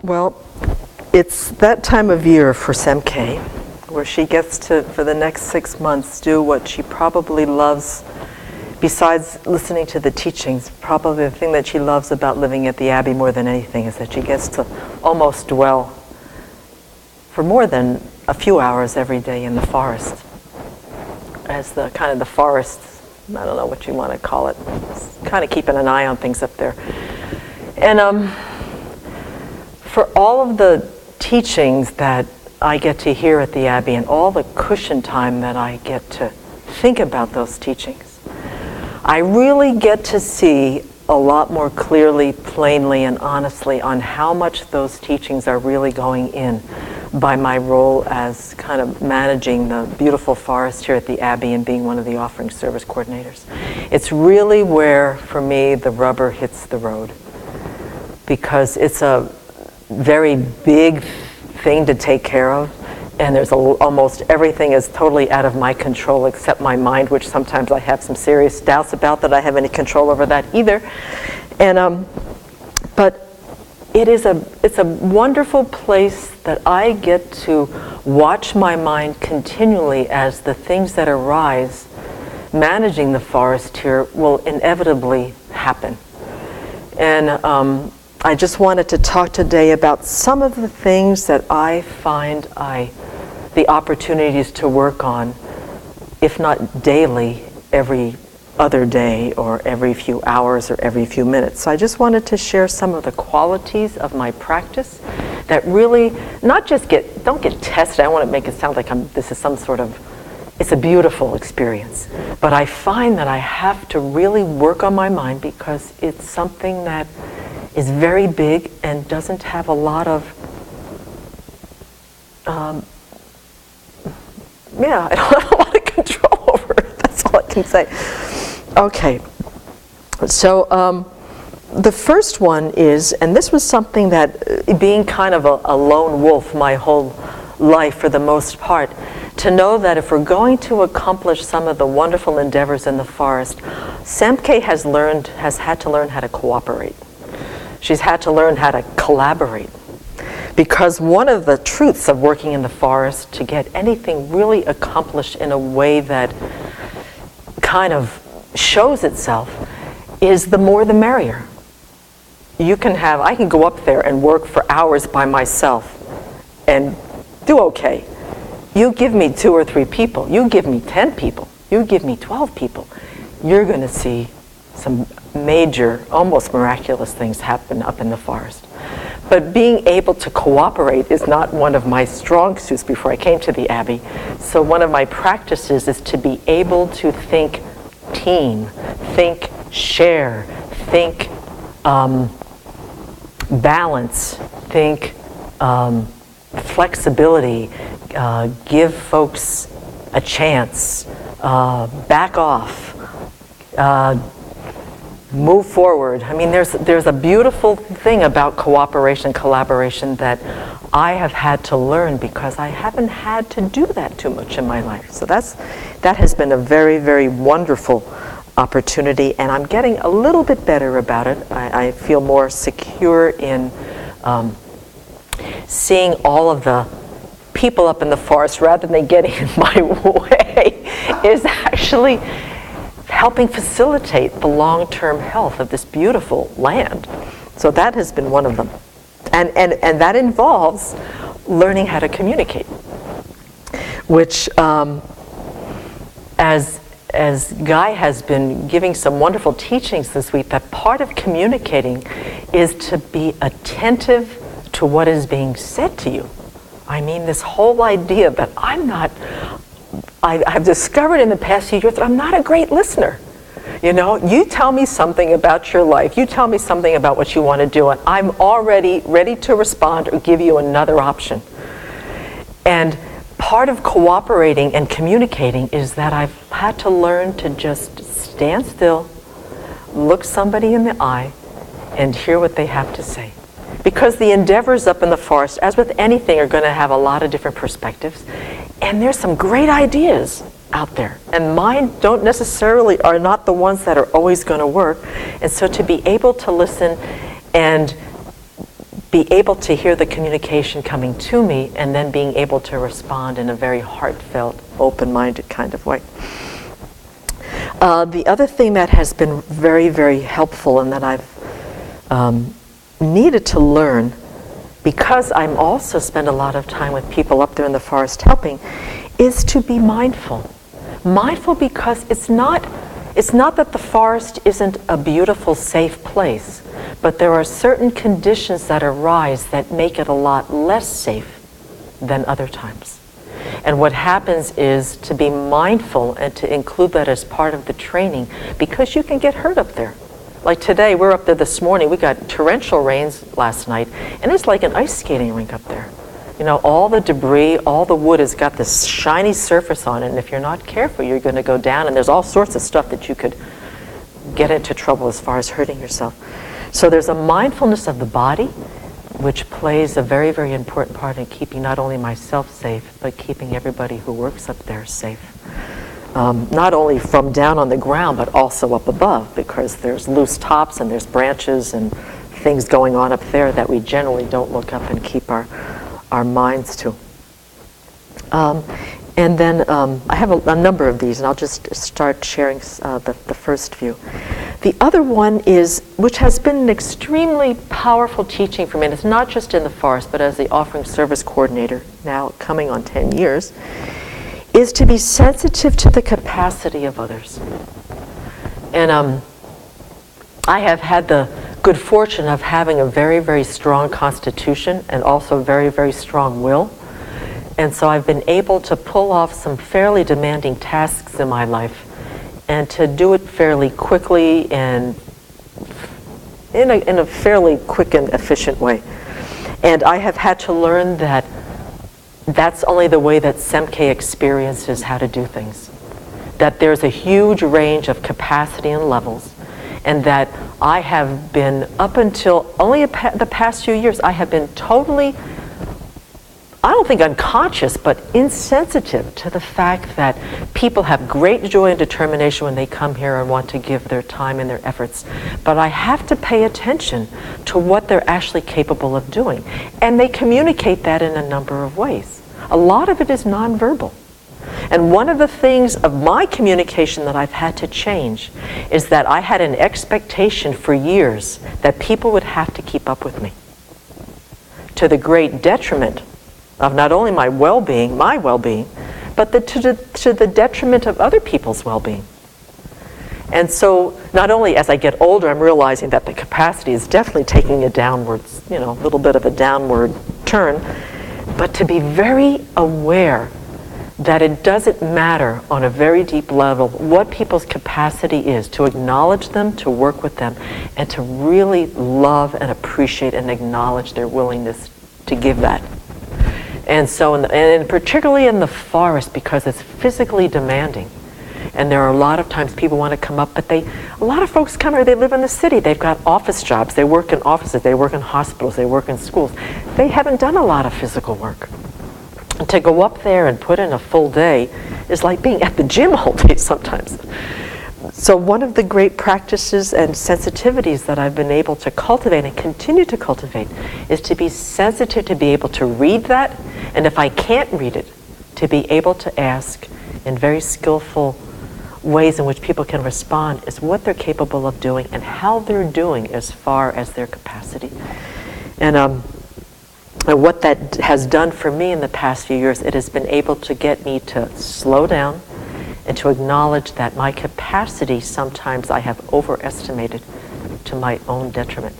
Well, it's that time of year for Semke where she gets to, for the next 6 months, do what she probably loves, besides listening to the teachings. Probably the thing that she loves about living at the Abbey more than anything is that she gets to almost dwell for more than a few hours every day in the forest. As the kind of the forest, I don't know what you want to call it, kind of keeping an eye on things up there. And for all of the teachings that I get to hear at the Abbey and all the cushion time that I get to think about those teachings, I really get to see a lot more clearly, plainly, and honestly on how much those teachings are really going in by my role as kind of managing the beautiful forest here at the Abbey and being one of the offering service coordinators. It's really where, for me, the rubber hits the road, because it's a very big thing to take care of, and there's almost everything is totally out of my control except my mind, which sometimes I have some serious doubts about that I have any control over that either. And but it's a wonderful place that I get to watch my mind continually as the things that arise managing the forest here will inevitably happen. And I just wanted to talk today about some of the things that I find the opportunities to work on, if not daily, every other day or every few hours or every few minutes. So I just wanted to share some of the qualities of my practice that really not just don't get tested. I don't want to make it sound like this is some sort of, it's a beautiful experience. But I find that I have to really work on my mind because it's something that is very big and doesn't have a lot of, I don't have a lot of control over it. That's all I can say. Okay, so the first one is, and this was something that, being kind of a lone wolf my whole life for the most part, to know that if we're going to accomplish some of the wonderful endeavors in the forest, Semke has had to learn how to cooperate. She's had to learn how to collaborate. Because one of the truths of working in the forest, to get anything really accomplished in a way that kind of shows itself, is the more the merrier. I can go up there and work for hours by myself and do okay. You give me 2 or 3 people, you give me 10 people, you give me 12 people, you're going to see some major, almost miraculous things happen up in the forest. But being able to cooperate is not one of my strong suits before I came to the Abbey. So one of my practices is to be able to think team, think share, think balance, think flexibility, give folks a chance, back off, move forward. I mean, there's a beautiful thing about cooperation, collaboration that I have had to learn because I haven't had to do that too much in my life. So that has been a very, very wonderful opportunity, and I'm getting a little bit better about it. I feel more secure in seeing all of the people up in the forest rather than getting in my way is actually helping facilitate the long-term health of this beautiful land. So that has been one of them. And that involves learning how to communicate, which as Guy has been giving some wonderful teachings this week, that part of communicating is to be attentive to what is being said to you. I mean, this whole idea that I've discovered in the past few years that I'm not a great listener. You know, you tell me something about your life, you tell me something about what you want to do, and I'm already ready to respond or give you another option. And part of cooperating and communicating is that I've had to learn to just stand still, look somebody in the eye, and hear what they have to say. Because the endeavors up in the forest, as with anything, are going to have a lot of different perspectives. And there's some great ideas out there. And mine are not the ones that are always going to work. And so to be able to listen and be able to hear the communication coming to me and then being able to respond in a very heartfelt, open-minded kind of way. The other thing that has been very, very helpful and that I've needed to learn, because I'm also spend a lot of time with people up there in the forest helping, is to be mindful. Mindful because it's not that the forest isn't a beautiful, safe place, but there are certain conditions that arise that make it a lot less safe than other times. And what happens is to be mindful and to include that as part of the training, because you can get hurt up there. Like today, we're up there this morning, we got torrential rains last night, and it's like an ice skating rink up there. You know, all the debris, all the wood has got this shiny surface on it, and if you're not careful, you're going to go down, and there's all sorts of stuff that you could get into trouble as far as hurting yourself. So there's a mindfulness of the body, which plays a very, very important part in keeping not only myself safe, but keeping everybody who works up there safe. Not only from down on the ground, but also up above, because there's loose tops and there's branches and things going on up there that we generally don't look up and keep our minds to. And then I have a number of these, and I'll just start sharing the first few. The other one is, which has been an extremely powerful teaching for me, and it's not just in the forest, but as the offering service coordinator, now coming on 10 years, is to be sensitive to the capacity of others. And I have had the good fortune of having a very, very strong constitution and also very, very strong will. And so I've been able to pull off some fairly demanding tasks in my life and to do it fairly quickly and in a fairly quick and efficient way. And I have had to learn that that's only the way that Semke experiences how to do things. That there's a huge range of capacity and levels, and that I have been, up until only the past few years, I have been totally, I don't think unconscious, but insensitive to the fact that people have great joy and determination when they come here and want to give their time and their efforts. But I have to pay attention to what they're actually capable of doing. And they communicate that in a number of ways. A lot of it is nonverbal. And one of the things of my communication that I've had to change is that I had an expectation for years that people would have to keep up with me, to the great detriment of not only my well-being, but to the detriment of other people's well-being. And so not only as I get older, I'm realizing that the capacity is definitely taking a downward, a little bit of a downward turn, but to be very aware that it doesn't matter on a very deep level what people's capacity is, to acknowledge them, to work with them, and to really love and appreciate and acknowledge their willingness to give that. And so, and particularly in the forest, because it's physically demanding. And there are a lot of times people want to come up, but a lot of folks come here, they live in the city, they've got office jobs, they work in offices, they work in hospitals, they work in schools. They haven't done a lot of physical work. And to go up there and put in a full day is like being at the gym all day sometimes. So one of the great practices and sensitivities that I've been able to cultivate and continue to cultivate is to be sensitive, to be able to read that, and if I can't read it, to be able to ask in very skillful ways in which people can respond is what they're capable of doing and how they're doing as far as their capacity. And what that has done for me in the past few years, it has been able to get me to slow down and to acknowledge that my capacity sometimes I have overestimated to my own detriment.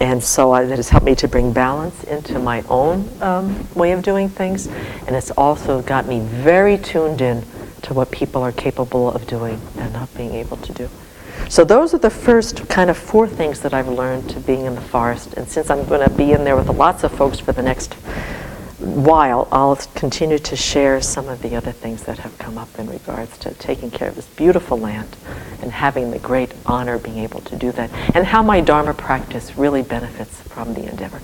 And so it has helped me to bring balance into my own way of doing things, and it's also got me very tuned in to what people are capable of doing and not being able to do. So those are the first kind of 4 things that I've learned to being in the forest. And since I'm going to be in there with lots of folks for the next while, I'll continue to share some of the other things that have come up in regards to taking care of this beautiful land and having the great honor of being able to do that, and how my Dharma practice really benefits from the endeavor.